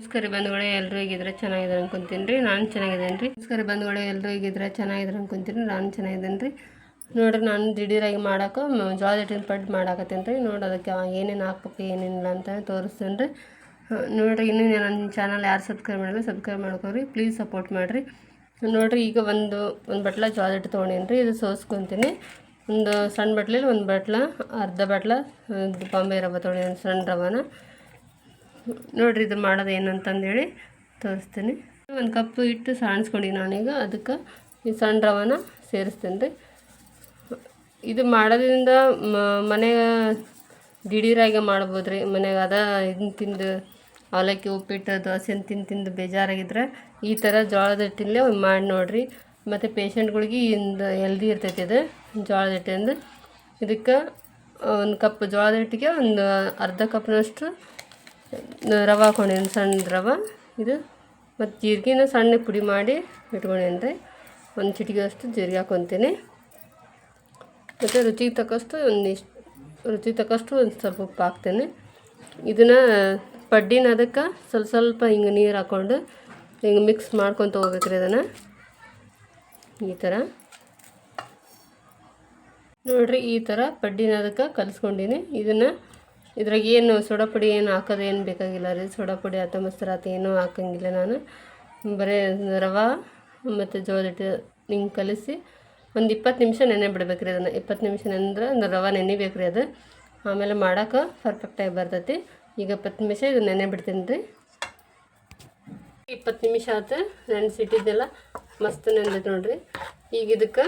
ನಮಸ್ಕಾರ ಬಂಧುಗಳೇ, ಎಲ್ಲರೂ ಹೇಗಿದ್ರೆ ಚೆನ್ನಾಗಿದ್ದಾರೆ ಅನ್ಕೊಂತೀನಿ ರೀ. ನಾನು ಚೆನ್ನಾಗಿದ್ದೇನೆ ರೀ. ನಮಸ್ಕಾರ ಬಂಧುಗಳೇ, ಎಲ್ಲರೂ ಹೇಗಿದ್ರೆ ಚೆನ್ನಾಗಿದ್ದಾರೆ ಅನ್ಕೊಂತೀನಿ. ನಾನು ಚೆನ್ನಾಗಿದ್ದೇನೆ ರೀ. ನೋಡಿರಿ, ನಾನು ದಿಢೀರಾಗಿ ಮಾಡೋಕೆ ಜೋಳದ ಹಿಟ್ಟಿನ ಪಡ್ಡು ಮಾಡಾಕತ್ತೀನಿ ರೀ. ನೋಡಿ, ಅದಕ್ಕೆ ಏನೇನು ಹಾಕ್ಬೇಕು ಏನೇನಿಲ್ಲ ಅಂತ ತೋರಿಸ್ತೇನೆ ರೀ. ನೋಡಿರಿ, ಇನ್ನೂ ನನ್ನ ಚಾನಲ್ ಯಾರು ಸಬ್ಸ್ಕ್ರೈಬ್ ಮಾಡಿಲ್ಲ ಸಬ್ಸ್ಕ್ರೈಬ್ ಮಾಡ್ಕೊರಿ, ಪ್ಲೀಸ್ ಸಪೋರ್ಟ್ ಮಾಡಿರಿ. ನೋಡಿರಿ, ಈಗ ಒಂದು ಬಟ್ಲ ಜೋಳದ ಹಿಟ್ಟು ತೊಗೊಂಡೇನಿ ರೀ. ಇದು ಸೋಸ್ಕೊತೀನಿ. ಒಂದು ಸಣ್ಣ ಬಟ್ಲಲ್ಲಿ ಒಂದು ಬಟ್ಲ ಅರ್ಧ ಬಟ್ಲ ಬಾಂಬೆ ರವೆ ತೊಗೊಂಡಿದ್ದೀನಿ, ಸಣ್ಣ ರವೆನ. ನೋಡಿರಿ, ಇದು ಮಾಡೋದು ಏನಂತಂದೇಳಿ ತೋರಿಸ್ತೀನಿ. ಒಂದು ಕಪ್ ಹಿಟ್ಟು ಸಾಣಿಸ್ಕೊಂಡು ನಾನೀಗ ಅದಕ್ಕೆ ಈ ಸಣ್ಣ ರವೆನ ಸೇರಿಸ್ತೇನೆ ರೀ. ಇದು ಮಾಡೋದ್ರಿಂದ ಮನೆಗೆ ದಿಢೀರಾಗೆ ಮಾಡ್ಬೋದು ರೀ. ಮನೆಗೆ ಇದನ್ನ ತಿಂದು ಅವಲಕ್ಕಿ ಉಪ್ಪಿಟ್ಟು ದೋಸೆ ತಿಂದು ಬೇಜಾರಾಗಿದ್ರೆ ಈ ಥರ ಜೋಳದ ಹಿಟ್ಟಿನಲ್ಲೇ ಮಾಡಿ ನೋಡಿರಿ. ಮತ್ತು ಪೇಷಂಟ್ಗಳಿಗೆ ಹೆಲ್ದಿ ಇರ್ತೈತಿ ಇದು ಜೋಳದ ಹಿಟ್ಟಿಂದ. ಇದಕ್ಕೆ ಒಂದು ಕಪ್ ಜೋಳದ ಹಿಟ್ಟಿಗೆ ಒಂದು ಅರ್ಧ ಕಪ್ನಷ್ಟು ರವೆ ಹಾಕ್ಕೊಂಡೇನಿ, ಸಣ್ಣ ರವೆ ಇದು. ಮತ್ತು ಜೀರಿಗೆನ ಸಣ್ಣ ಪುಡಿ ಮಾಡಿ ಇಟ್ಕೊಂಡೇನಿ ರೀ. ಒಂದು ಚಿಟಿಕೆಯಷ್ಟು ಜೀರಿಗೆ ಹಾಕ್ಕೊತೀನಿ. ಮತ್ತು ರುಚಿಗೆ ತಕ್ಕಷ್ಟು ಒಂದು ಸ್ವಲ್ಪ ಉಪ್ಪು ಹಾಕ್ತೇನೆ. ಇದನ್ನು ಪಡ್ಡಿನ ಅದಕ್ಕೆ ಸ್ವಲ್ಪ ಹಿಂಗೆ ನೀರು ಹಾಕ್ಕೊಂಡು ಹಿಂಗೆ ಮಿಕ್ಸ್ ಮಾಡ್ಕೊತ ಹೋಗ್ಬೇಕ್ರಿ. ಅದನ್ನು ಈ ಥರ ನೋಡಿರಿ, ಈ ಥರ ಪಡ್ಡಿನ ಅದಕ್ಕೆ ಕಲಿಸ್ಕೊಂಡೀನಿ. ಇದ್ರಾಗ ಏನು ಸೋಡಾ ಪುಡಿ ಏನು ಹಾಕೋದು ಏನು ಬೇಕಾಗಿಲ್ಲ ರೀ. ಸೋಡಾ ಪುಡಿ ಅಥವಾ ಮೊಸರು ಆತ ಏನೂ ಹಾಕೋಂಗಿಲ್ಲ. ನಾನು ಬರೀ ರವೆ ಮತ್ತು ಜೋಳದ ಹಿಟ್ಟು ಹಿಂಗೆ ಕಲಿಸಿ ಒಂದು 20 ನಿಮಿಷ ನೆನೆ ಬಿಡ್ಬೇಕು ರೀ. ಅದನ್ನು 20 ನಿಮಿಷ ನೆನೆದ್ರೆ ರವೆ ನೆನಿಬೇಕು ರೀ. ಅದು ಆಮೇಲೆ ಮಾಡೋಕೆ ಪರ್ಫೆಕ್ಟಾಗಿ ಬರ್ತೈತಿ. ಈಗ 20 ನಿಮಿಷ ಇದು ನೆನೆ ಬಿಡ್ತೀನಿ ರೀ. 20 ನಿಮಿಷ ಆಯ್ತು, ನೆನೆಸಿಟ್ಟಿದ್ದೆಲ್ಲ ಮಸ್ತ್ ನೆಂದೈತೆ ನೋಡಿರಿ. ಈಗ ಇದಕ್ಕೆ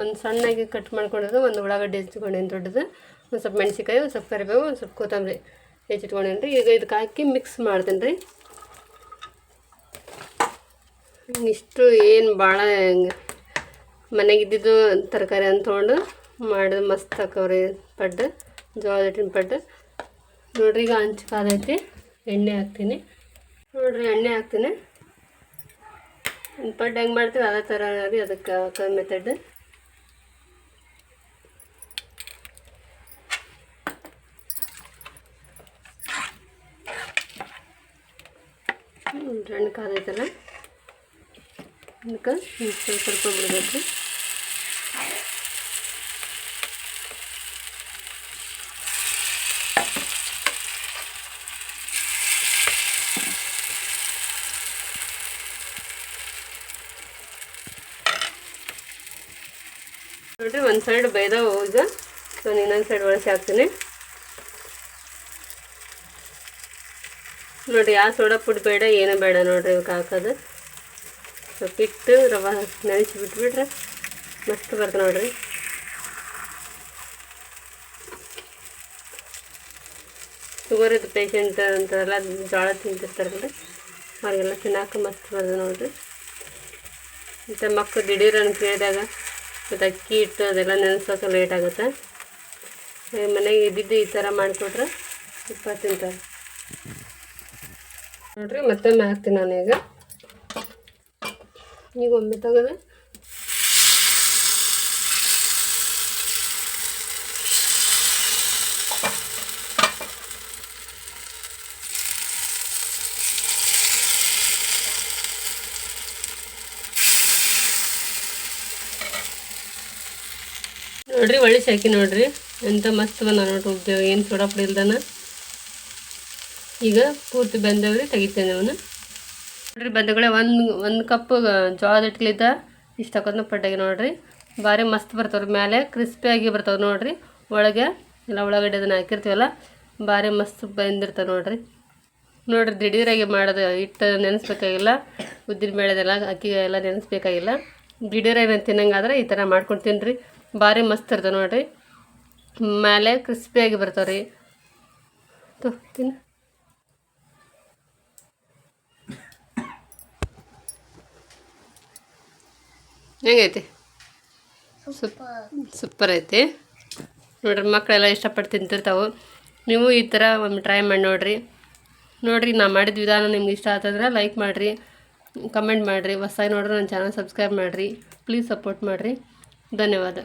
ಒಂದು ಸಣ್ಣಗೆ ಕಟ್ ಮಾಡ್ಕೊಂಡಿದ್ದು ಒಂದು ಉಳ್ಳಾಗಡ್ಡಿ ಹೆಚ್ಚಿಕೊಂಡೇನು ದೊಡ್ಡದು, ಒಂದು ಸ್ವಲ್ಪ ಮೆಣಸಿನ್ಕಾಯಿ, ಒಂದು ಸ್ವಲ್ಪ ಕರಿಬೇವು, ಒಂದು ಸ್ವಲ್ಪ ಕೊತ್ತಂಬರಿ ಹೆಚ್ಚಿಟ್ಕೊಂಡೇನಿ ರೀ. ಈಗ ಇದಕ್ಕೆ ಹಾಕಿ ಮಿಕ್ಸ್ ಮಾಡ್ತೇನೆ ರೀ. ಇಷ್ಟು ಏನು ಭಾಳ ಮನೆಗಿದ್ದಿದ್ದು ತರಕಾರಿ ಅಂತ ತೊಗೊಂಡು ಮಾಡಿದ ಮಸ್ತ್ ಹಾಕವ್ರಿ ಪಡ್ಡು, ಜೋಳದ ಹಿಟ್ಟಿನ ಪಡ್ಡು. ನೋಡಿರಿ, ಈಗ ಹಂಚು ಕಾದೈತಿ. ಎಣ್ಣೆ ಹಾಕ್ತೀನಿ. ನೋಡಿರಿ, ಎಣ್ಣೆ ಹಾಕ್ತೀನಿ. ಒಂದು ಪಡ್ಡು ಹೆಂಗೆ ಮಾಡ್ತೀವಿ ಅದೇ ಥರ ರೀ ಅದಕ್ಕೆ ಹಾಕೋ ಮೆಥಡ್. ಎಣ್ಣೆ ಕಾದೈತಲ್ಲ, ಅದಕ್ಕೆ ಸ್ವಲ್ಪ ಬಿಡಬೇಕು. ನೋಡಿರಿ, ಒಂದು ಸೈಡ್ ಬೇಯ್ದಾವು. ಈಗ ನಾನು ಇನ್ನೊಂದು ಸೈಡ್ ಒಳಸಿ ಹಾಕ್ತೀನಿ. ನೋಡಿರಿ, ಯಾವ ಸೋಡಾ ಪುಡಿ ಬೇಡ, ಏನೂ ಬೇಡ ನೋಡಿರಿ ಇವಕ್ಕೆ ಹಾಕೋದು. ಸ್ವಲ್ಪ ಇಟ್ಟು ರವೆ ನೆನೆಸಿ ಬಿಟ್ಬಿಟ್ರೆ ಮಸ್ತ್ ಬರ್ತದೆ ನೋಡಿರಿ. ಶುಗರ್ ಇದು ಪೇಷಂಟ್ ಅಂತೆಲ್ಲ ಜೋಳ ತಿಂತಿರ್ತಾರಲ್ಲ, ಅವ್ರಿಗೆಲ್ಲ ತಿನ್ನೋಕೆ ಮಸ್ತ್ ಬರ್ತದೆ ನೋಡಿರಿ. ಮತ್ತು ಮಕ್ಕಳು ದಿಢೀರನ್ನು ಕೇಳಿದಾಗ ಮತ್ತು ಅಕ್ಕಿ ಹಿಟ್ಟು ಅದೆಲ್ಲ ನೆನೆಸೋಕೆ ಲೇಟ್ ಆಗುತ್ತೆ. ಮನೆಗೆ ಇದ್ದಿದ್ದು ಈ ಥರ ಮಾಡಿಕೊಟ್ರೆ ತುಪ್ಪ ತಿಂತಾರೆ ನೋಡಿರಿ. ಮತ್ತೊಮ್ಮೆ ಹಾಕ್ತೀನಿ ನಾನು ಈಗ ಒಮ್ಮೆ ತೆಗೆದು ನೋಡಿರಿ, ಒಳ್ಳೆ ಶಾಕಿ ನೋಡಿರಿ ಎಂಥ ಮಸ್ತ್ ಬಂದ ನೋಡ್ರಿ. ಉದ್ಯೋಗ ಏನು ಸೋಡಾ ಪುಡಿ ಇಲ್ದಾನ. ಈಗ ಪೂರ್ತಿ ಬಂದವ್ರಿ, ತೆಗಿತೇನೆ ಅವನು. ನೋಡಿರಿ ಬಂಧುಗಳೇ, ಒಂದು ಕಪ್ ಜೋಳದ ಹಿಟ್ಟಲಿದ್ದ ಇಷ್ಟು ಹಾಕೋದನ್ನ ಪಡ್ಡಾಗಿ ನೋಡಿರಿ. ಭಾರಿ ಮಸ್ತ್ ಬರ್ತಾವ್ರಿ. ಮೇಲೆ ಕ್ರಿಸ್ಪಿಯಾಗಿ ಬರ್ತಾವೆ ನೋಡಿರಿ. ಒಳಗೆ ಎಲ್ಲ ಉಳ್ಳಾಗಡ್ಡೆ ಅದನ್ನು ಹಾಕಿರ್ತೀವಲ್ಲ, ಭಾರಿ ಮಸ್ತ್ ಬಂದಿರ್ತಾವೆ ನೋಡಿರಿ. ನೋಡಿರಿ, ದಿಢೀರಾಗಿ ಮಾಡೋದು. ಹಿಟ್ಟು ನೆನೆಸ್ಬೇಕಾಗಿಲ್ಲ, ಉದ್ದಿನ ಬೇಳೆದೆಲ್ಲ ಅಕ್ಕಿ ಎಲ್ಲ ನೆನೆಸ್ಬೇಕಾಗಿಲ್ಲ. ದಿಢೀರಾಗಿ ತಿನ್ನಂಗಾದ್ರೆ ಈ ಥರ ಮಾಡ್ಕೊಂಡು ತಿನ್ನಿರಿ, ಭಾರಿ ಮಸ್ತ್ ಇರ್ತವೆ ನೋಡಿರಿ. ಮೇಲೆ ಕ್ರಿಸ್ಪಿಯಾಗಿ ಬರ್ತಾವೆ ರೀ. ತಿನ್ನು. ಹೆಂಗೈತಿ? ಸೂಪರ್ ಐತಿ ನೋಡಿರಿ. ಮಕ್ಕಳೆಲ್ಲ ಇಷ್ಟಪಟ್ಟು ತಿಂತಿರ್ತಾವೆ. ನೀವು ಈ ಥರ ಒಮ್ಮೆ ಟ್ರೈ ಮಾಡಿ ನೋಡಿರಿ. ನಾ ಮಾಡಿದ ವಿಧಾನ ನಿಮ್ಗೆ ಇಷ್ಟ ಆತಂದ್ರೆ ಲೈಕ್ ಮಾಡಿರಿ, ಕಮೆಂಟ್ ಮಾಡಿರಿ. ಹೊಸದಾಗಿ ನೋಡ್ರಿ ನನ್ನ ಚಾನಲ್ ಸಬ್ಸ್ಕ್ರೈಬ್ ಮಾಡಿರಿ, ಪ್ಲೀಸ್ ಸಪೋರ್ಟ್ ಮಾಡಿರಿ. ಧನ್ಯವಾದ.